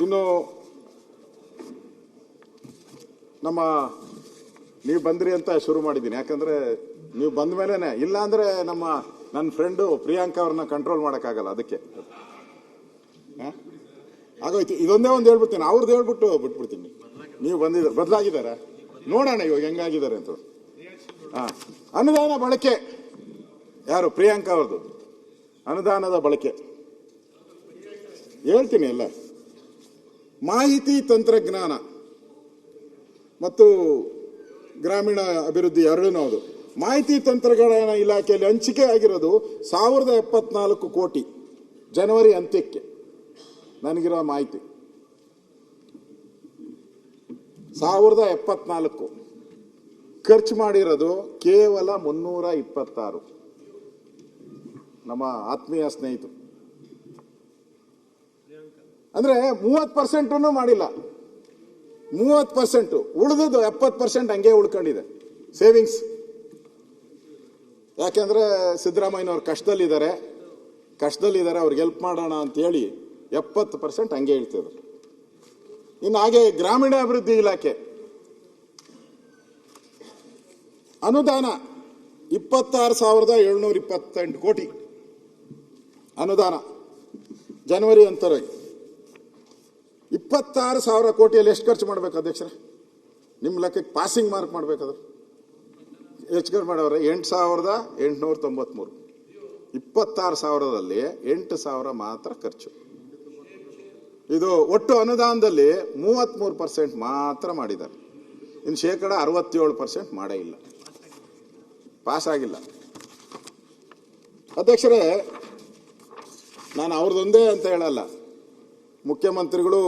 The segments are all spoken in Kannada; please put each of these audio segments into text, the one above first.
ಇನ್ನು ನಮ್ಮ ನೀವು ಬಂದ್ರಿ ಅಂತ ಶುರು ಮಾಡಿದ್ದೀನಿ. ಯಾಕಂದ್ರೆ ನೀವು ಬಂದ ಮೇಲೆನೆ, ಇಲ್ಲ ಅಂದ್ರೆ ನನ್ನ ಫ್ರೆಂಡು ಪ್ರಿಯಾಂಕಾ ಅವ್ರನ್ನ ಕಂಟ್ರೋಲ್ ಮಾಡೋಕ್ಕಾಗಲ್ಲ. ಅದಕ್ಕೆ ಆಗೋಯ್ತು. ಇದೊಂದೇ ಒಂದು ಹೇಳ್ಬಿಡ್ತೀನಿ, ಅವ್ರದ್ದು ಹೇಳ್ಬಿಟ್ಟು ಬಿಟ್ಬಿಡ್ತೀನಿ. ನೀವು ಬಂದಿದ್ದಾರೆ, ಬದಲಾಗಿದ್ದಾರೆ, ನೋಡೋಣ ಇವಾಗ ಹೆಂಗಾಗಿದ್ದಾರೆ ಅಂತ. ಅನುದಾನ ಬಳಕೆ, ಯಾರು ಪ್ರಿಯಾಂಕಾ ಅವ್ರದ್ದು ಅನುದಾನದ ಬಳಕೆ ಹೇಳ್ತೀನಿ ಎಲ್ಲ. ಮಾಹಿತಿ ತಂತ್ರಜ್ಞಾನ ಮತ್ತು ಗ್ರಾಮೀಣ ಅಭಿವೃದ್ಧಿ ಎರಡೂ ಹೌದು. ಮಾಹಿತಿ ತಂತ್ರಜ್ಞಾನ ಇಲಾಖೆಯಲ್ಲಿ ಹಂಚಿಕೆ ಆಗಿರೋದು 1074 ಕೋಟಿ ಜನವರಿ ಅಂತ್ಯಕ್ಕೆ. ನನಗಿರೋ ಮಾಹಿತಿ 1074. ಖರ್ಚು ಮಾಡಿರೋದು ಕೇವಲ 326. ನಮ್ಮ ಆತ್ಮೀಯ ಸ್ನೇಹಿತರು ಅಂದ್ರೆ 30% ಮಾಡಿಲ್ಲ. 30%, ಉಳಿದದ್ದು 70% ಹಂಗೆ ಉಳ್ಕೊಂಡಿದೆ ಸೇವಿಂಗ್ಸ್. ಯಾಕೆಂದ್ರೆ ಸಿದ್ದರಾಮಯ್ಯನವ್ರು ಕಷ್ಟದಲ್ಲಿದ್ದಾರೆ, ಅವ್ರಿಗೆ ಹೆಲ್ಪ್ ಮಾಡೋಣ ಅಂತೇಳಿ 70% ಹಂಗೆ ಹೇಳ್ತಿದ್ರು. ಇನ್ನು ಹಾಗೆ ಗ್ರಾಮೀಣ ಅಭಿವೃದ್ಧಿ ಇಲಾಖೆ ಅನುದಾನ 26,728 ಕೋಟಿ ಅನುದಾನ ಜನವರಿ ಅಂತರ. 26,000 ಕೋಟಿಯಲ್ಲಿ ಎಷ್ಟು ಖರ್ಚು ಮಾಡ್ಬೇಕು ಅಧ್ಯಕ್ಷರೇ? ನಿಮ್ಮ ಲೆಕ್ಕಕ್ಕೆ ಪಾಸಿಂಗ್ ಮಾರ್ಕ್ ಮಾಡ್ಬೇಕಾದ್ರೆ ಎಷ್ಟು ಖರ್ಚು ಮಾಡವ್ರೆ? 8,893. 26,000ದಲ್ಲಿ 8,000 ಮಾತ್ರ ಖರ್ಚು. ಇದು ಒಟ್ಟು ಅನುದಾನದಲ್ಲಿ 33% ಮಾತ್ರ ಮಾಡಿದ್ದಾರೆ. ಇನ್ನು ಶೇಕಡ 67% ಮಾಡೇ ಇಲ್ಲ, ಪಾಸ್ ಆಗಿಲ್ಲ. ಅಧ್ಯಕ್ಷರೇ, ನಾನು ಅವ್ರದ್ದೊಂದೇ ಅಂತ ಹೇಳಲ್ಲ. ಮುಖ್ಯಮಂತ್ರಿಗಳು,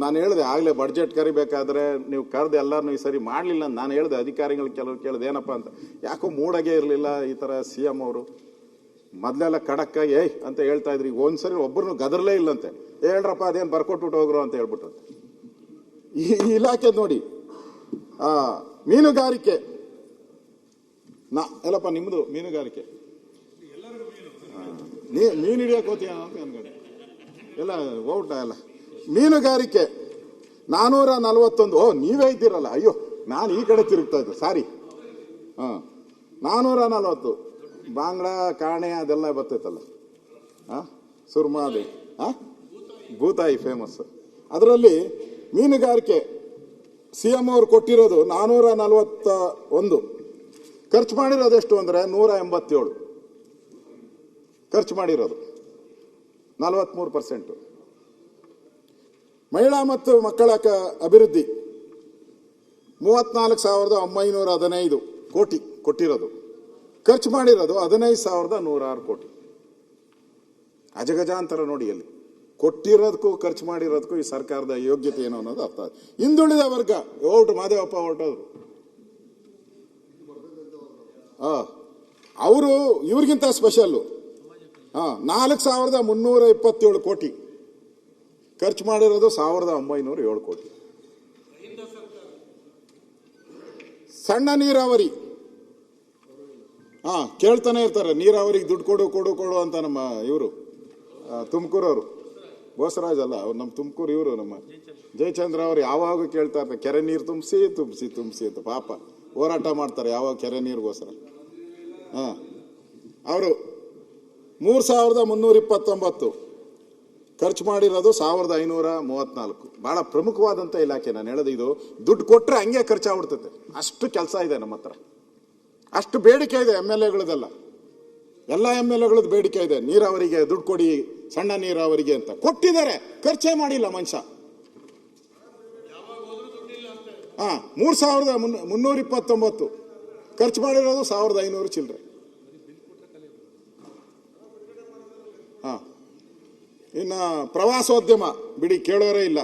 ನಾನು ಹೇಳಿದೆ ಆಗಲೇ ಬಡ್ಜೆಟ್ ಕರಿಬೇಕಾದ್ರೆ ನೀವು ಕರೆದು ಎಲ್ಲರನ್ನೂ ಈ ಸರಿ ಮಾಡಲಿಲ್ಲ ಅಂತ ನಾನು ಹೇಳಿದೆ. ಅಧಿಕಾರಿಗಳು ಕೆಲವರು ಕೇಳಿದೆ ಏನಪ್ಪ ಅಂತ, ಯಾಕೋ ಮೂಡಾಗೆ ಇರಲಿಲ್ಲ ಈ ಥರ CM ಅವರು. ಮೊದಲೆಲ್ಲ ಖಡಕ್ಕಾಗಿ ಅಂತ ಹೇಳ್ತಾ ಇದ್ರಿ, ಈಗ ಒಂದ್ಸರಿ ಒಬ್ಬರನ್ನು ಗದರ್ಲೇ ಇಲ್ಲಂತೆ. ಹೇಳ್ರಪ್ಪ ಅದೇನು ಬರ್ಕೊಟ್ಬಿಟ್ಟು ಹೋಗ್ರು ಅಂತ ಹೇಳ್ಬಿಟ್ಟು. ಈ ಇಲಾಖೆ ನೋಡಿ, ಮೀನುಗಾರಿಕೆ ಎಲ್ಲಪ್ಪ ನಿಮ್ಮದು ಮೀನುಗಾರಿಕೆ, ಮೀನು ಹಿಡಿಯಕ್ಕೆ ಹೋಗ್ತೀಯ ಅಂತ ಅನ್ಕೊಂಡೆ ಎಲ್ಲ ಹೋಗ್ಬಿಟ್ಟ ಎಲ್ಲ. ಮೀನುಗಾರಿಕೆ 441. ನೀವೇ ಇದ್ದೀರಲ್ಲ, ಅಯ್ಯೋ ನಾನು ಈ ಕಡೆ ತಿರುಗ್ತಾ ಇದ್ದೆ, ಸಾರಿ. 440. ಬಾಂಗ್ಲಾ ಕಾಣೆ ಅದೆಲ್ಲ ಬರ್ತೈತಲ್ಲ, ಸುರ್ಮಾದಿ, ಭೂತಾಯಿ ಫೇಮಸ್. ಅದರಲ್ಲಿ ಮೀನುಗಾರಿಕೆ CM ಅವರು ಕೊಟ್ಟಿರೋದು 441. ಖರ್ಚು ಮಾಡಿರೋದು ಎಷ್ಟು ಅಂದರೆ 187 ಖರ್ಚು ಮಾಡಿರೋದು, 43%. ಮಹಿಳಾ ಮತ್ತು ಮಕ್ಕಳ ಅಭಿವೃದ್ಧಿ 34,915 ಕೋಟಿ ಕೊಟ್ಟಿರೋದು, ಖರ್ಚು ಮಾಡಿರೋದು 15,106 ಕೋಟಿ. ಅಜಗಜಾಂತರ ನೋಡಿ, ಅಲ್ಲಿ ಕೊಟ್ಟಿರೋದಕ್ಕೂ ಖರ್ಚು ಮಾಡಿರೋದಕ್ಕೂ ಈ ಸರ್ಕಾರದ ಯೋಗ್ಯತೆ ಏನು ಅನ್ನೋದು ಅರ್ಥ. ಹಿಂದುಳಿದ ವರ್ಗ ಮಾದೇವಪ್ಪ ಹೊರಟೋದ್ರು. ಅವರು ಇವ್ರಿಗಿಂತ ಸ್ಪೆಷಲ್ಲು. 4,327 ಕೋಟಿ ಖರ್ಚು ಮಾಡಿರೋದು 1,907 ಕೋಟಿ. ಸಣ್ಣ ನೀರಾವರಿ ಕೇಳ್ತಾನೆ ಇರ್ತಾರೆ, ನೀರಾವರಿಗೆ ದುಡ್ಡು ಕೊಡು ಅಂತ. ನಮ್ಮ ಇವರು ತುಮಕೂರವರು, ಬೋಸರಾಜ್ ಅಲ್ಲ ಅವ್ರು, ನಮ್ಮ ತುಮಕೂರು ಇವರು, ನಮ್ಮ ಜಯಚಂದ್ರ ಅವರು ಯಾವಾಗ ಕೇಳ್ತಾ ಇರ್ತಾರೆ, ಕೆರೆ ನೀರು ತುಂಬಿಸಿ ಅಂತ. ಪಾಪ ಹೋರಾಟ ಮಾಡ್ತಾರೆ ಯಾವಾಗ ಕೆರೆ ನೀರಿಗೋಸ್ಕರ. ಅವರು 3,329 ಖರ್ಚು ಮಾಡಿರೋದು 1,534. ಬಹಳ ಪ್ರಮುಖವಾದಂಥ ಇಲಾಖೆ. ನಾನು ಹೇಳೋದು, ಇದು ದುಡ್ಡು ಕೊಟ್ಟರೆ ಹಂಗೆ ಖರ್ಚಾಗ್ಬಿಡ್ತೈತೆ, ಅಷ್ಟು ಕೆಲಸ ಇದೆ ನಮ್ಮ ಹತ್ರ, ಅಷ್ಟು ಬೇಡಿಕೆ ಇದೆ. MLAಗಳದೆಲ್ಲ, ಎಲ್ಲ MLAಗಳದ್ದು ಬೇಡಿಕೆ ಇದೆ, ನೀರಾವರಿಗೆ ದುಡ್ಡು ಕೊಡಿ, ಸಣ್ಣ ನೀರಾವರಿಗೆ ಅಂತ. ಕೊಟ್ಟಿದ್ದಾರೆ, ಖರ್ಚೇ ಮಾಡಿಲ್ಲ ಮನುಷ್ಯ. 3,329 ಖರ್ಚು ಮಾಡಿರೋದು 1,500 ಚಿಲ್ಲರೆ. ಇನ್ನು ಪ್ರವಾಸೋದ್ಯಮ ಬಿಡಿ, ಕೇಳೋರೇ ಇಲ್ಲ.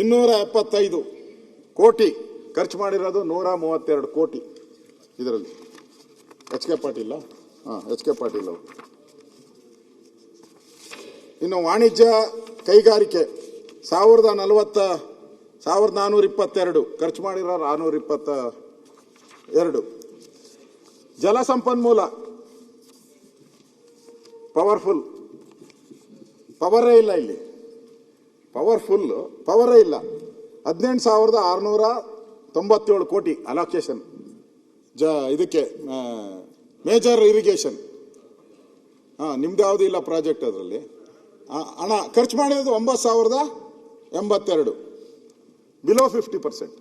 275 ಕೋಟಿ ಖರ್ಚು ಮಾಡಿರೋದು, 132 ಕೋಟಿ ಇದರಲ್ಲಿ. HK ಪಾಟೀಲ್ ಅವರು. ಇನ್ನು ವಾಣಿಜ್ಯ ಕೈಗಾರಿಕೆ 1,422 ಖರ್ಚು ಮಾಡಿರೋ 622. ಜಲಸಂಪನ್ಮೂಲ ಪವರೇ ಇಲ್ಲ ಇಲ್ಲಿ. ಪವರ್ಫುಲ್, ಪವರೇ ಇಲ್ಲ. 18,697 ಕೋಟಿ ಅಲೋಕೇಶನ್ ಇದಕ್ಕೆ ಮೇಜರ್ ಇರಿಗೇಷನ್. ನಿಮ್ದು ಯಾವುದು ಇಲ್ಲ ಪ್ರಾಜೆಕ್ಟ್ ಅದರಲ್ಲಿ. ಹಣ ಖರ್ಚು ಮಾಡಿರೋದು 9,082, ಬಿಲೋ 50%.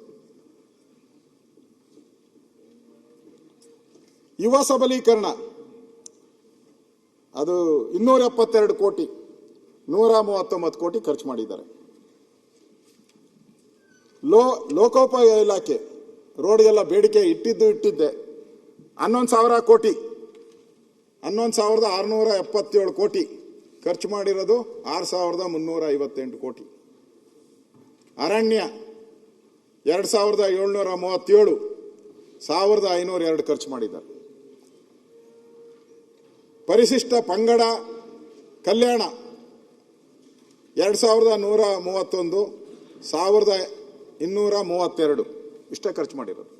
ಯುವ ಸಬಲೀಕರಣ ಅದು 272 ಕೋಟಿ, 139 ಕೋಟಿ ಖರ್ಚು ಮಾಡಿದ್ದಾರೆ. ಲೋಕೋಪಯೋಗ ಇಲಾಖೆ ರೋಡ್ಗೆಲ್ಲ ಬೇಡಿಕೆ ಇಟ್ಟಿದ್ದೆ 11,000 ಕೋಟಿ, 11,677 ಕೋಟಿ ಖರ್ಚು ಮಾಡಿರೋದು 6,358 ಕೋಟಿ. ಅರಣ್ಯ 2,737, 1,502 ಖರ್ಚು ಮಾಡಿದ್ದಾರೆ. ಪರಿಶಿಷ್ಟ ಪಂಗಡ ಕಲ್ಯಾಣ 2,131, 1,232 ಇಷ್ಟೇ ಖರ್ಚು ಮಾಡಿರೋದು.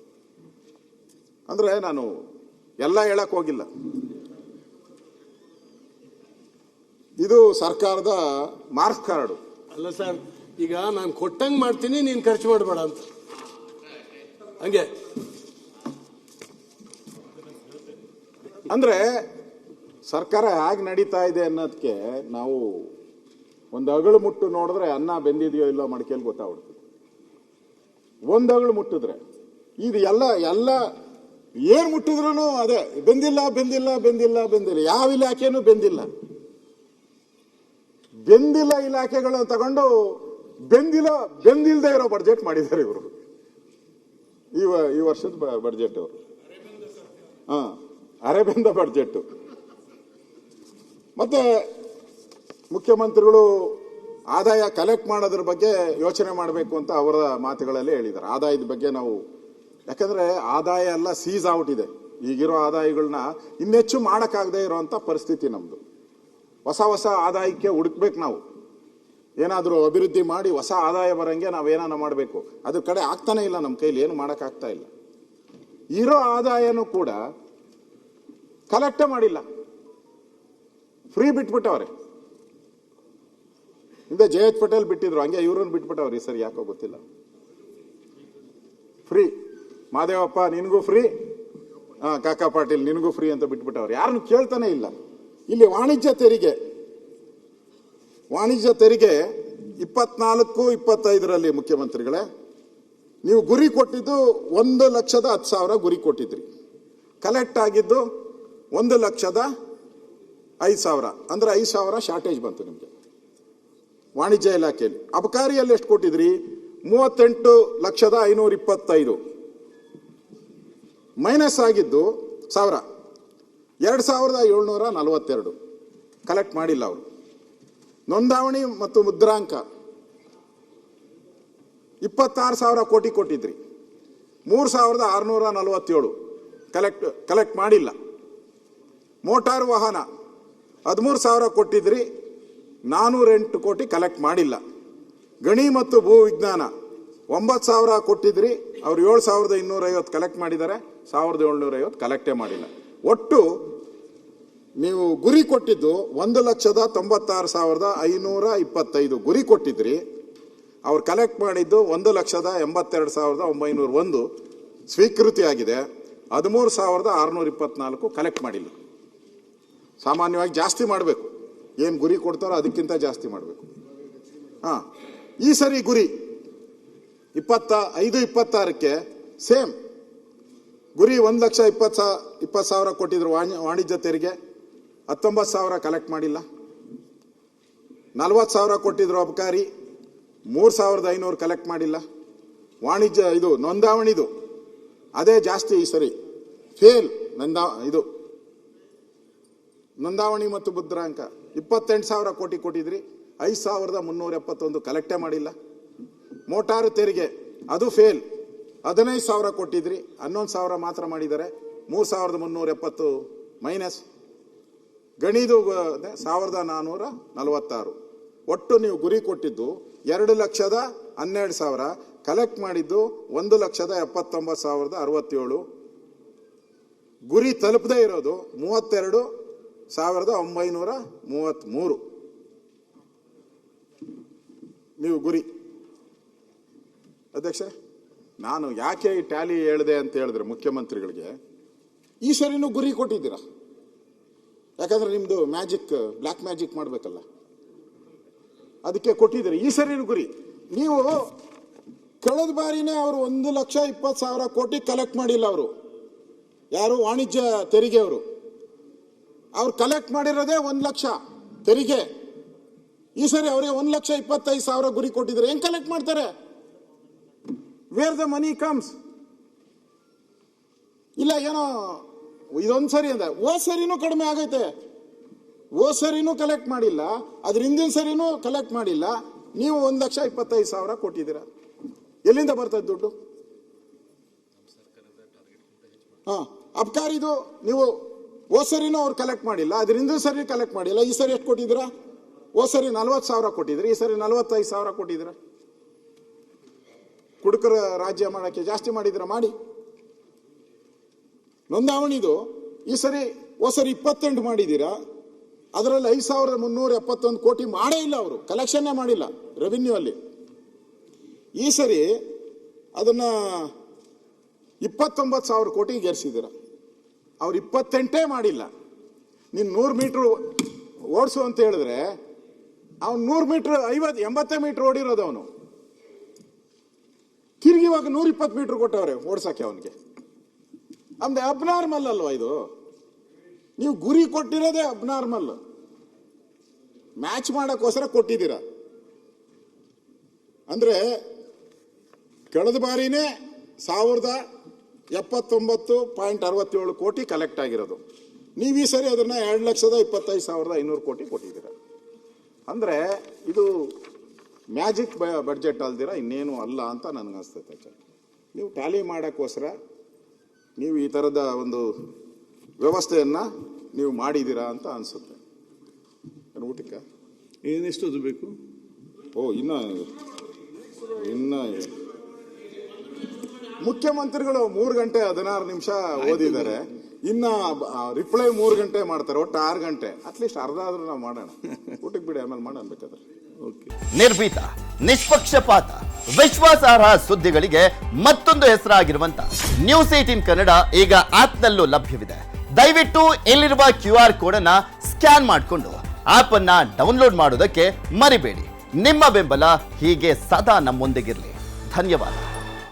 ಅಂದ್ರೆ ನಾನು ಎಲ್ಲ ಹೇಳಕ್ ಹೋಗಿಲ್ಲ. ಇದು ಸರ್ಕಾರದ ಮಾರ್ಕ್ಸ್ ಕಾರ್ಡು ಅಲ್ಲ ಸರ್. ಈಗ ನಾನು ಕೊಟ್ಟಂಗೆ ಮಾಡ್ತೀನಿ, ನೀನು ಖರ್ಚು ಮಾಡಬೇಡ ಅಂತ. ಹಂಗೆ ಅಂದ್ರೆ ಸರ್ಕಾರ ಹೇಗೆ ನಡೀತಾ ಇದೆ ಅನ್ನೋದಕ್ಕೆ ನಾವು ಒಂದು ಅಗಳು ಮುಟ್ಟು ನೋಡಿದ್ರೆ ಅನ್ನ ಬೆಂದಿದೆಯೋ ಇಲ್ಲೋ ಮಡಿಕೆಯಲ್ಲಿ ಗೊತ್ತಾಗ್ಬಿಡ್ತದೆ. ಒಂದು ಅಗಳು ಮುಟ್ಟಿದ್ರೆ ಇದು ಎಲ್ಲ ಏನ್ ಮುಟ್ಟಿದ್ರು ಅದೇ ಬೆಂದಿಲ್ಲ. ಯಾವ ಇಲಾಖೆನೂ ಬೆಂದಿಲ್ಲ ಇಲಾಖೆಗಳನ್ನ ತಗೊಂಡು ಬೆಂದಿಲ್ದೇ ಇರೋ ಬಡ್ಜೆಟ್ ಮಾಡಿದ್ದಾರೆ ಇವರು. ಈ ವರ್ಷದ ಬಡ್ಜೆಟ್ ಅವರು ಅರೆಬೆಂದ ಬಡ್ಜೆಟ್. ಮತ್ತೆ ಮುಖ್ಯಮಂತ್ರಿಗಳು ಆದಾಯ ಕಲೆಕ್ಟ್ ಮಾಡೋದ್ರ ಬಗ್ಗೆ ಯೋಚನೆ ಮಾಡಬೇಕು ಅಂತ ಅವರ ಮಾತುಗಳಲ್ಲಿ ಹೇಳಿದ್ದಾರೆ. ಆದಾಯದ ಬಗ್ಗೆ ನಾವು, ಯಾಕಂದ್ರೆ ಆದಾಯ ಎಲ್ಲ ಸೀಸ್ ಔಟ್ ಇದೆ. ಈಗಿರೋ ಆದಾಯಗಳನ್ನ ಇನ್ನೆಚ್ಚು ಮಾಡೋಕ್ಕಾಗದೇ ಇರೋಂಥ ಪರಿಸ್ಥಿತಿ ನಮ್ದು. ಹೊಸ ಆದಾಯಕ್ಕೆ ಹುಡುಕ್ಬೇಕು ನಾವು. ಏನಾದರೂ ಅಭಿವೃದ್ಧಿ ಮಾಡಿ ಹೊಸ ಆದಾಯ ಬರಂಗೆ ನಾವೇನಾನ ಮಾಡಬೇಕು. ಅದ್ರ ಕಡೆ ಆಗ್ತಾನೆ ಇಲ್ಲ, ನಮ್ಮ ಕೈಲಿ ಏನು ಮಾಡೋಕ್ಕಾಗ್ತಾ ಇಲ್ಲ. ಇರೋ ಆದಾಯನೂ ಕೂಡ ಕಲೆಕ್ಟೇ ಮಾಡಿಲ್ಲ, ಫ್ರೀ ಬಿಟ್ಬಿಟ್ಟವ್ರೆ. ಹಿಂದೆ ಜಯಂತ್ ಪಟೇಲ್ ಬಿಟ್ಟಿದ್ರು, ಹಂಗೆ ಇವ್ರನ್ನ ಬಿಟ್ಬಿಟ್ಟವ್ರಿ. ಸರಿ ಯಾಕೋ ಗೊತ್ತಿಲ್ಲ. ಫ್ರೀ ಮಾದೇವಪ್ಪ ನಿನಗೂ ಫ್ರೀ, ಕಾಕಾ ಪಾಟೀಲ್ ನಿನಗೂ ಫ್ರೀ ಅಂತ ಬಿಟ್ಬಿಟ್ಟವ್ರು. ಯಾರನ್ನು ಕೇಳ್ತಾನೆ ಇಲ್ಲ. ಇಲ್ಲಿ ವಾಣಿಜ್ಯ ತೆರಿಗೆ 24-25ರಲ್ಲಿ ಮುಖ್ಯಮಂತ್ರಿಗಳೇ ನೀವು ಗುರಿ ಕೊಟ್ಟಿದ್ದು 1,10,000 ಗುರಿ ಕೊಟ್ಟಿದ್ರಿ. ಕಲೆಕ್ಟ್ ಆಗಿದ್ದು 1,05,000, ಅಂದ್ರೆ 5,000 ಶಾರ್ಟೇಜ್ ಬಂತು ನಿಮಗೆ ವಾಣಿಜ್ಯ ಇಲಾಖೆಯಲ್ಲಿ. ಅಬಕಾರಿಯಲ್ಲಿ ಎಷ್ಟು ಕೊಟ್ಟಿದ್ರಿ? 38,525. ಮೈನಸ್ ಆಗಿದ್ದು 1,000, 2,742 ಕಲೆಕ್ಟ್ ಮಾಡಿಲ್ಲ ಅವರು. ನೋಂದಾವಣಿ ಮತ್ತು ಮುದ್ರಾಂಕ 26,000 ಕೋಟಿ ಕೊಟ್ಟಿದ್ರಿ, 3,647 ಕಲೆಕ್ಟ್ ಮಾಡಿಲ್ಲ. ಮೋಟಾರು ವಾಹನ 13,000 ಕೊಟ್ಟಿದ್ರಿ, 408 ಕೋಟಿ ಕಲೆಕ್ಟ್ ಮಾಡಿಲ್ಲ. ಗಣಿ ಮತ್ತು ಭೂ ವಿಜ್ಞಾನ 9,000 ಕೊಟ್ಟಿದ್ರಿ, ಅವ್ರು 7,250 ಕಲೆಕ್ಟ್ ಮಾಡಿದ್ದಾರೆ, 1,750 ಕಲೆಕ್ಟೇ ಮಾಡಿಲ್ಲ. ಒಟ್ಟು ನೀವು ಗುರಿ ಕೊಟ್ಟಿದ್ದು 1,96,525 ಗುರಿ ಕೊಟ್ಟಿದ್ರಿ. ಅವ್ರು ಕಲೆಕ್ಟ್ ಮಾಡಿದ್ದು 1,82,901 ಸ್ವೀಕೃತಿ ಆಗಿದೆ. 13,624 ಕಲೆಕ್ಟ್ ಮಾಡಿಲ್ಲ. ಸಾಮಾನ್ಯವಾಗಿ ಜಾಸ್ತಿ ಮಾಡಬೇಕು, ಏನು ಗುರಿ ಕೊಡ್ತಾರೋ ಅದಕ್ಕಿಂತ ಜಾಸ್ತಿ ಮಾಡಬೇಕು. ಈ ಸರಿ ಗುರಿ 25-26ಕ್ಕೆ ಸೇಮ್ ಗುರಿ 1,20,000 ಕೊಟ್ಟಿದ್ರು ವಾಣಿಜ್ಯ ತೆರಿಗೆ, 19,000 ಕಲೆಕ್ಟ್ ಮಾಡಿಲ್ಲ. 40,000 ಕೊಟ್ಟಿದ್ರು ಅಬಕಾರಿ, 3,500 ಕಲೆಕ್ಟ್ ಮಾಡಿಲ್ಲ. ವಾಣಿಜ್ಯ ಇದು ನೋಂದಾವಣಿದು ಅದೇ ಜಾಸ್ತಿ ಈ ಸರಿ ಫೇಲ್. ನೋಂದಾವಣಿ ಮತ್ತು ಮುದ್ರಾಂಕ 28,000 ಕೋಟಿ ಕೊಟ್ಟಿದ್ರಿ, 5,371 ಕಲೆಕ್ಟೇ ಮಾಡಿಲ್ಲ. ಮೋಟಾರು ತೆರಿಗೆ ಅದು ಫೇಲ್, 15,000 ಕೊಟ್ಟಿದ್ರಿ, 11,000 ಮಾತ್ರ ಮಾಡಿದ್ದಾರೆ, 3,370 ಮೈನಸ್. ಗಣಿದು 1,446. ಒಟ್ಟು ನೀವು ಗುರಿ ಕೊಟ್ಟಿದ್ದು 2,12,000, ಕಲೆಕ್ಟ್ ಮಾಡಿದ್ದು 1,79,067. ಗುರಿ ತಲುಪದೇ ಇರೋದು 32,933. ನೀವು ಗುರಿ. ಅಧ್ಯಕ್ಷ, ನಾನು ಯಾಕೆ ಈ ಟ್ಯಾಲಿ ಹೇಳಿದೆ ಅಂತ ಹೇಳಿದ್ರೆ ಮುಖ್ಯಮಂತ್ರಿಗಳಿಗೆ, ಈ ಸರಿನೂ ಗುರಿ ಕೊಟ್ಟಿದ್ದೀರಾ. ಯಾಕಂದ್ರೆ ನಿಮ್ದು ಮ್ಯಾಜಿಕ್, ಬ್ಲ್ಯಾಕ್ ಮ್ಯಾಜಿಕ್ ಮಾಡಬೇಕಲ್ಲ, ಅದಕ್ಕೆ ಕೊಟ್ಟಿದ್ದೀರಿ. ಈ ಸರಿನೂ ಗುರಿ. ನೀವು ಕಳೆದ ಬಾರಿನೇ ಅವರು 1,20,000 ಕೋಟಿ ಕಲೆಕ್ಟ್ ಮಾಡಿಲ್ಲ. ಅವರು ಯಾರು ವಾಣಿಜ್ಯ ತೆರಿಗೆ ಅವ್ರು ಕಲೆಕ್ಟ್ ಮಾಡಿರೋದೇ 1 ಲಕ್ಷ ತೆರಿಗೆ. ಈ ಸರಿ ಅವರಿಗೆ 1,25,000 ಗುರಿ ಕೊಟ್ಟಿದ್ದಾರೆ. ಹೆಂಗ್ ಕಲೆಕ್ಟ್ ಮಾಡ್ತಾರೆ? Where the money comes? ಇಲ್ಲ ಏನೋ ಇದೊಂದು ಸರಿ ಅಂದ, ಸರಿನೂ ಕಡಿಮೆ ಆಗೈತೆ. ಸರಿನೂ ಕಲೆಕ್ಟ್ ಮಾಡಿಲ್ಲ, ಅದ್ರ ಹಿಂದಿನ ಸರಿನೂ ಕಲೆಕ್ಟ್ ಮಾಡಿಲ್ಲ. ನೀವು 1,25,000 ಕೊಟ್ಟಿದ್ದೀರಾ. ಎಲ್ಲಿಂದ ಬರ್ತದೆ ದುಡ್ಡು? ಅಬ್ಕಾರಿದು ನೀವು ಸರಿನೂ ಅವ್ರು ಕಲೆಕ್ಟ್ ಮಾಡಿಲ್ಲ, ಅದ್ರ ಹಿಂದಿನ ಸರಿ ಕಲೆಕ್ಟ್ ಮಾಡಿಲ್ಲ. ಈ ಸರಿ ಎಷ್ಟು ಕೊಟ್ಟಿದ್ದೀರಾ? ಸರಿ 40,000 ಕೊಟ್ಟಿದ್ರಿ, ಈ ಸರಿ 45,000 ಕೊಟ್ಟಿದ್ದೀರಾ. ಕುಡುಕರ ರಾಜ್ಯ ಮಾಡಕ್ಕೆ ಜಾಸ್ತಿ ಮಾಡಿದ್ರ ಮಾಡಿ. ನೋಂದಾವಣಿದು ಈ ಸರಿ 28 ಮಾಡಿದ್ದೀರಾ. ಅದರಲ್ಲಿ 5,371 ಕೋಟಿ ಮಾಡೇ ಇಲ್ಲ, ಅವರು ಕಲೆಕ್ಷನ್ನೇ ಮಾಡಿಲ್ಲ ರೆವಿನ್ಯೂ ಅಲ್ಲಿ. ಈ ಸರಿ ಅದನ್ನ 29,000 ಕೋಟಿಗೆ ಏರಿಸಿದ್ದೀರಾ. ಅವ್ರು 28 ಮಾಡಿಲ್ಲ. ನೀನು 100 ಮೀಟ್ರ್ ಓಡಿಸು ಅಂತ ಹೇಳಿದ್ರೆ ಅವನು 100 ಮೀಟ್ರ್ 80 ಮೀಟ್ರ್ ಓಡಿರೋದು ಅವನು. ತಿರುಗಿ ಇವಾಗ 120 ಮೀಟ್ರ್ ಕೊಟ್ಟವ್ರೆ ಓಡ್ಸಕ್ಕೆ ಅವನಿಗೆ. ನಮ್ದು ಅಬ್ನಾರ್ಮಲ್ ಅಲ್ವಾ ಇದು? ನೀವು ಗುರಿ ಕೊಟ್ಟಿರೋದೇ ಅಬ್ನಾರ್ಮಲ್. ಮ್ಯಾಚ್ ಮಾಡಕ್ಕೋಸ್ಕರ ಕೊಟ್ಟಿದ್ದೀರಾ. ಅಂದ್ರೆ ಕಳೆದ ಬಾರಿನೇ 1,079.67 ಕೋಟಿ ಕಲೆಕ್ಟ್ ಆಗಿರೋದು. ನೀವು ಈ ಸರಿ ಅದನ್ನ 2,25,500 ಕೋಟಿ ಕೊಟ್ಟಿದ್ದೀರಾ. ಅಂದ್ರೆ ಇದು ಮ್ಯಾಜಿಕ್ ಬಡ್ಜೆಟ್ ಅಲ್ದಿರ ಇನ್ನೇನು ಅಲ್ಲ ಅಂತ ನನಗನ್ಸ್ತೈತೆ. ನೀವು ಟ್ಯಾಲಿ ಮಾಡೋಕ್ಕೋಸ್ಕರ ನೀವು ಈ ಥರದ ಒಂದು ವ್ಯವಸ್ಥೆಯನ್ನು ನೀವು ಮಾಡಿದ್ದೀರಾ ಅಂತ ಅನಿಸುತ್ತೆ. ಊಟಕ್ಕೆ ಏನೆಷ್ಟು ಬೇಕು? ಇನ್ನು ಮುಖ್ಯಮಂತ್ರಿಗಳು 3 ಗಂಟೆ 16 ನಿಮಿಷ ಓದಿದ್ದಾರೆ. ಇನ್ನ ರಿಪ್ಲೈ 3 ಗಂಟೆ ಮಾಡ್ತಾರೆ, ಒಟ್ಟು 6 ಗಂಟೆ. ಅಟ್ಲೀಸ್ಟ್ ಅರ್ಧ ಆದ್ರೂ ನಾವು ಮಾಡೋಣ. ಊಟಕ್ಕೆ ಬಿಡಿ, ಆಮೇಲೆ ಮಾಡೋಣ ಬೇಕಾದ್ರೆ. ನಿರ್ಭೀತ, ನಿಷ್ಪಕ್ಷಪಾತ, ವಿಶ್ವಾಸಾರ್ಹ ಸುದ್ದಿಗಳಿಗೆ ಮತ್ತೊಂದು ಹೆಸರಾಗಿರುವಂತ ನ್ಯೂಸ್ 18 ಕನ್ನಡ ಈಗ ಆಪ್ನಲ್ಲೂ ಲಭ್ಯವಿದೆ. ದಯವಿಟ್ಟು ಇಲ್ಲಿರುವ QR ಕೋಡ್ ಅನ್ನ ಸ್ಕ್ಯಾನ್ ಮಾಡಿಕೊಂಡು ಆಪ್ ಅನ್ನ ಡೌನ್ಲೋಡ್ ಮಾಡೋದಕ್ಕೆ ಮರಿಬೇಡಿ. ನಿಮ್ಮ ಬೆಂಬಲ ಹೀಗೆ ಸದಾ ನಮ್ಮೊಂದಿಗಿರಲಿ. ಧನ್ಯವಾದ.